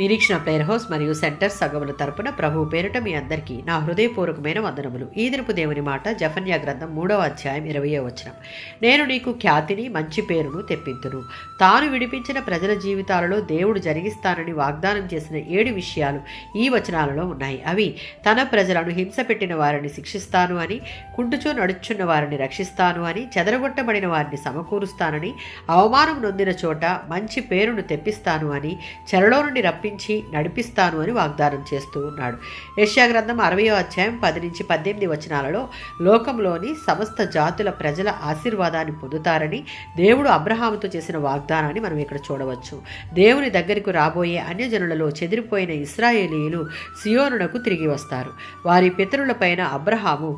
నిరీక్షణ prayer house మరియు centre సగముల తరపున ప్రభువు పేరిట మీ అందరికీ నా హృదయపూర్వకమైన వందనములు. ఈ దినపు దేవుని మాట జఫన్యా గ్రంథం 3వ అధ్యాయం 20వ వచనం. నేను నీకు ఖ్యాతిని మంచి పేరును తెప్పింతును. తాను విడిపించిన ప్రజల జీవితాలలో దేవుడు జరిగిస్తానని వాగ్దానం చేసిన 7 విషయాలు ఈ వచనాలలో ఉన్నాయి. అవి తన ప్రజలను హింస పెట్టిన వారిని శిక్షిస్తాను అని, కుంటుచూ నడుచున్న వారిని రక్షిస్తాను అని, చెదరగొట్టబడిన వారిని సమకూరుస్తానని, అవమానం నొందిన చోట మంచి పేరును తెప్పిస్తాను అని, చెరలో నుండి నడిపిస్తాను అని వాగ్దానం చేస్తూ ఉన్నాడు. యెషయా గ్రంథం 60వ అధ్యాయం 10-18 వచనాలలో లోకంలోని సమస్త జాతుల ప్రజల ఆశీర్వాదాన్ని పొందుతారని దేవుడు అబ్రహాముతో చేసిన వాగ్దానాన్ని మనం ఇక్కడ చూడవచ్చు. దేవుని దగ్గరకు రాబోయే అన్యజనులలో చెదిరిపోయిన ఇశ్రాయేలీయులు సియోనునకు తిరిగి వస్తారు. వారి పితరులపైన అబ్రహాము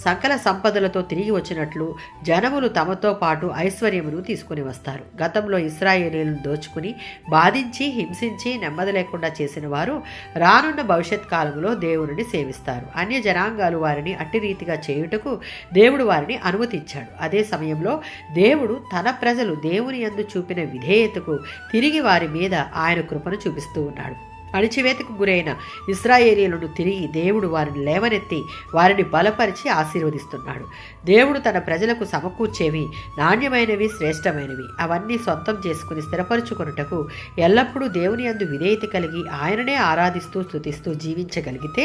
సకల సంపదలతో తిరిగి వచ్చినట్లు జనములు తమతో పాటు ఐశ్వర్యమును తీసుకుని వస్తారు. గతంలో ఇశ్రాయేలీలను దోచుకుని బాధించి హింసించి నెమ్మది లేకుండా చేసిన వారు రానున్న భవిష్యత్ కాలంలో దేవుని సేవిస్తారు. అన్య జనాంగాలు వారిని అట్టి రీతిగా చేయుటకు దేవుడు వారిని అనుమతించాడు. అదే సమయంలో దేవుడు తన ప్రజలు దేవుని యందు చూపిన విధేయతకు తిరిగి వారి మీద ఆయన కృపను చూపిస్తూ ఉన్నాడు. అణిచివేతకు గురైన ఇశ్రాయేలీయులను తిరిగి దేవుడు వారిని లేవనెత్తి వారిని బలపరిచి ఆశీర్వదిస్తున్నాడు. దేవుడు తన ప్రజలకు సమకూర్చేవి నాణ్యమైనవి, శ్రేష్టమైనవి అవన్నీ సొంతం చేసుకుని స్థిరపరుచుకొనుటకు ఎల్లప్పుడూ దేవుని యందు విధేయత కలిగి ఆయననే ఆరాధిస్తూ స్తుతిస్తూ జీవించగలిగితే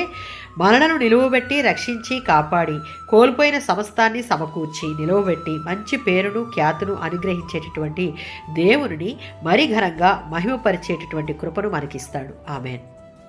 మనలను నిలువబెట్టి రక్షించి కాపాడి కోల్పోయిన సమస్తాన్ని సమకూర్చి నిలువబెట్టి మంచి పేరును ఖ్యాతును అనుగ్రహించేటటువంటి దేవునిని మరి ఘనంగా మహిమపరిచేటటువంటి కృపను మనకిస్తాడు. ఆమేన్.